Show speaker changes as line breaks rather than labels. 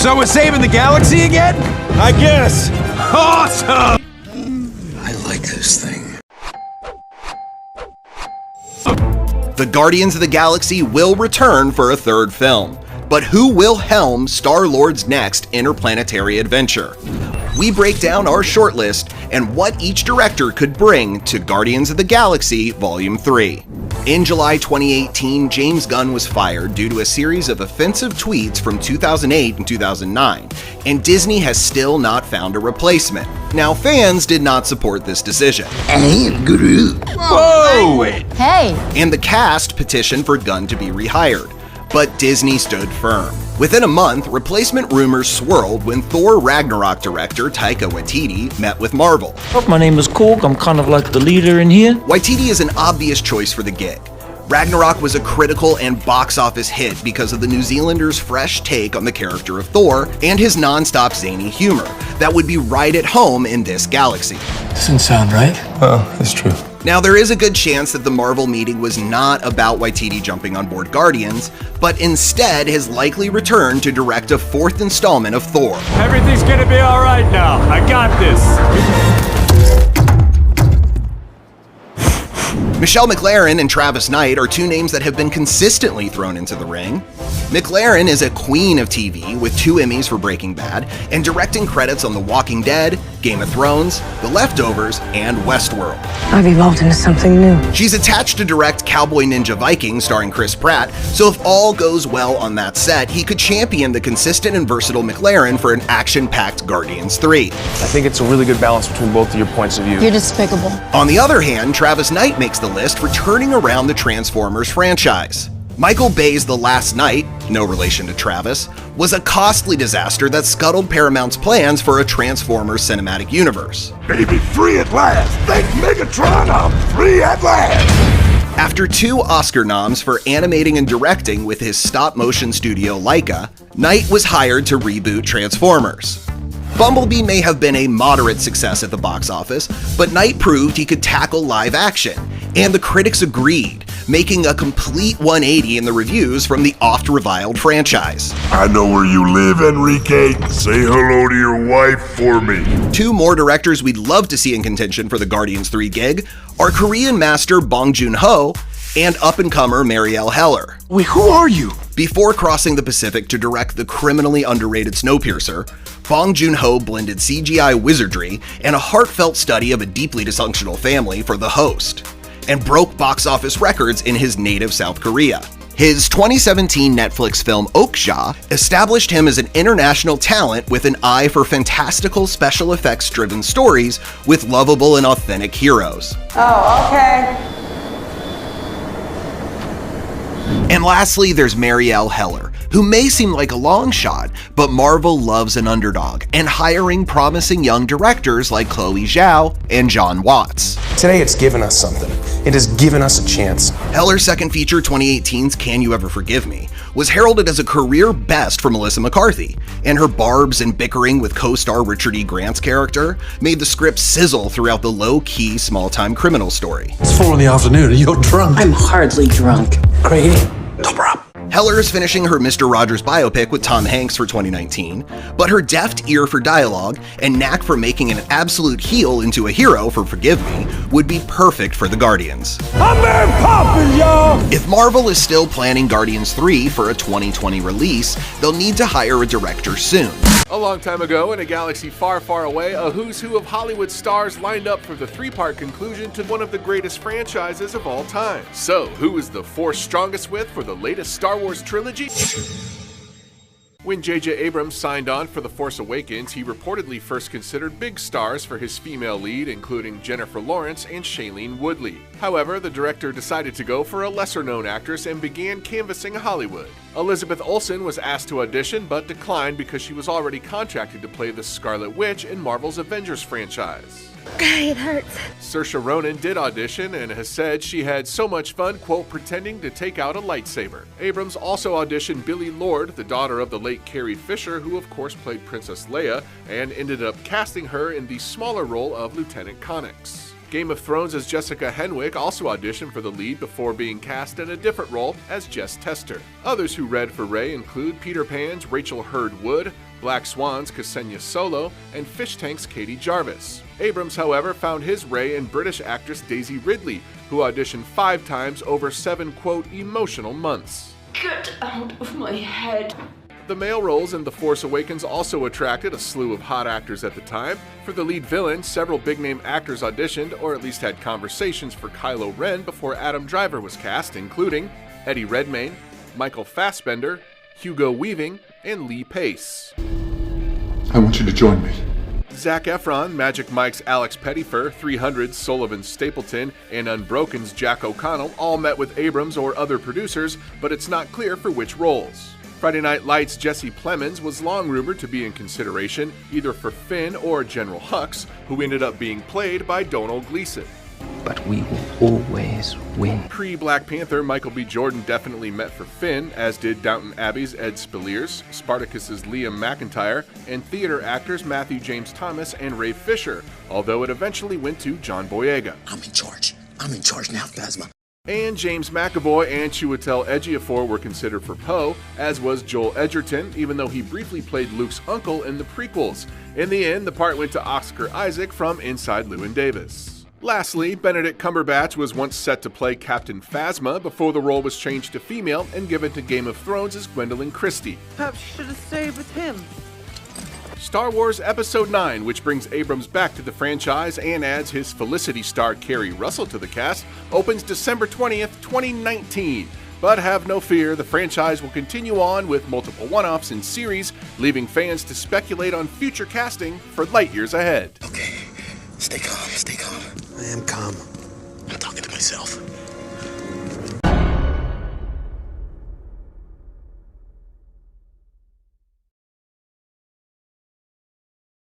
So we're saving the galaxy again?
I guess.
Awesome!
I like this thing.
The Guardians of the Galaxy will return for a third film, but who will helm Star-Lord's next interplanetary adventure? We break down our shortlist and what each director could bring to Guardians of the Galaxy Volume 3. In July 2018, James Gunn was fired due to a series of offensive tweets from 2008 and 2009, and Disney has still not found a replacement. Now, fans did not support this decision.
Whoa!
Hey!
And the cast petitioned for Gunn to be rehired, but Disney stood firm. Within a month, replacement rumors swirled when Thor Ragnarok director Taika Waititi met with Marvel.
My name is Korg, I'm kind of like the leader in here.
Waititi is an obvious choice for the gig. Ragnarok was a critical and box office hit because of the New Zealander's fresh take on the character of Thor and his non-stop zany humor that would be right at home in this galaxy.
Doesn't sound right.
Well, it's true.
Now, there is a good chance that the Marvel meeting was not about Waititi jumping on board Guardians, but instead his likely return to direct a fourth installment of Thor.
Everything's gonna be all right now. I got this.
Michelle MacLaren and Travis Knight are two names that have been consistently thrown into the ring. MacLaren is a queen of TV with 2 Emmys for Breaking Bad and directing credits on The Walking Dead, Game of Thrones, The Leftovers, and Westworld.
I've evolved into something new.
She's attached to direct Cowboy Ninja Vikings starring Chris Pratt, so if all goes well on that set, he could champion the consistent and versatile MacLaren for an action-packed Guardians 3.
I think it's a really good balance between both of your points of view.
You're despicable.
On the other hand, Travis Knight makes the list for turning around the Transformers franchise. Michael Bay's The Last Knight, no relation to Travis, was a costly disaster that scuttled Paramount's plans for a Transformers cinematic universe.
Baby, free at last! Thank Megatron, I'm free at last!
After 2 Oscar noms for animating and directing with his stop-motion studio Laika, Knight was hired to reboot Transformers. Bumblebee may have been a moderate success at the box office, but Knight proved he could tackle live action, and the critics agreed, making a complete 180 in the reviews from the oft-reviled franchise.
I know where you live, Enrique. Say hello to your wife for me.
2 more directors we'd love to see in contention for the Guardians 3 gig are Korean master Bong Joon-ho and up-and-comer Marielle Heller.
Wait, who are you?
Before crossing the Pacific to direct the criminally underrated Snowpiercer, Bong Joon-ho blended CGI wizardry and a heartfelt study of a deeply dysfunctional family for The Host, and broke box office records in his native South Korea. His 2017 Netflix film Okja established him as an international talent with an eye for fantastical special effects-driven stories with lovable and authentic heroes.
Oh, okay.
And lastly, there's Marielle Heller, who may seem like a long shot, but Marvel loves an underdog, and hiring promising young directors like Chloe Zhao and John Watts.
Today it's given us something. It has given us a chance.
Heller's second feature, 2018's Can You Ever Forgive Me, was heralded as a career best for Melissa McCarthy, and her barbs and bickering with co-star Richard E. Grant's character made the script sizzle throughout the low-key, small-time criminal story.
It's 4 in the afternoon and you're drunk.
I'm hardly drunk.
Crazy. Top her up.
Heller is finishing her Mr. Rogers biopic with Tom Hanks for 2019, but her deft ear for dialogue and knack for making an absolute heel into a hero for Forgive Me would be perfect for the Guardians.
I'm Mary Poppins, y'all!
If Marvel is still planning Guardians 3 for a 2020 release, they'll need to hire a director soon.
A long time ago, in a galaxy far, far away, a who's who of Hollywood stars lined up for the 3-part conclusion to one of the greatest franchises of all time. So, who is the Force strongest with for the latest Star Wars trilogy? When J.J. Abrams signed on for The Force Awakens, he reportedly first considered big stars for his female lead, including Jennifer Lawrence and Shailene Woodley. However, the director decided to go for a lesser-known actress and began canvassing Hollywood. Elizabeth Olsen was asked to audition but declined because she was already contracted to play the Scarlet Witch in Marvel's Avengers franchise.
It hurts.
Saoirse Ronan did audition and has said she had so much fun, quote, pretending to take out a lightsaber. Abrams also auditioned Billie Lourd, the daughter of the late Carrie Fisher, who of course played Princess Leia, and ended up casting her in the smaller role of Lieutenant Connix. Game of Thrones' Jessica Henwick also auditioned for the lead before being cast in a different role as Jess Tester. Others who read for Rey include Peter Pan's Rachel Hurd Wood, Black Swan's Ksenia Solo, and Fish Tank's Katie Jarvis. Abrams, however, found his Rey in British actress Daisy Ridley, who auditioned 5 times over 7, quote, emotional months.
Get out of my head.
The male roles in The Force Awakens also attracted a slew of hot actors at the time. For the lead villain, several big-name actors auditioned, or at least had conversations for Kylo Ren before Adam Driver was cast, including Eddie Redmayne, Michael Fassbender, Hugo Weaving, and Lee Pace.
I want you to join me.
Zac Efron, Magic Mike's Alex Pettyfer, 300's Sullivan Stapleton, and Unbroken's Jack O'Connell all met with Abrams or other producers, but it's not clear for which roles. Friday Night Lights' Jesse Plemons was long rumored to be in consideration, either for Finn or General Hux, who ended up being played by Domhnall Gleeson.
But we will always win.
Pre-Black Panther, Michael B. Jordan definitely met for Finn, as did Downton Abbey's Ed Speleers, Spartacus's Liam McIntyre, and theater actors Matthew James Thomas and Ray Fisher, although it eventually went to John Boyega.
I'm in charge. I'm in charge now, Phasma.
And James McAvoy and Chiwetel Ejiofor were considered for Poe, as was Joel Edgerton, even though he briefly played Luke's uncle in the prequels. In the end, the part went to Oscar Isaac from Inside Llewyn Davis. Lastly, Benedict Cumberbatch was once set to play Captain Phasma before the role was changed to female and given to Game of Thrones as Gwendolyn Christie.
Perhaps you should have stayed with him.
Star Wars Episode 9, which brings Abrams back to the franchise and adds his Felicity star Kerry Russell to the cast, opens December 20th, 2019. But have no fear, the franchise will continue on with multiple one-offs in series, leaving fans to speculate on future casting for light years ahead.
Okay, stay calm, stay calm. I am calm. I'm talking to myself.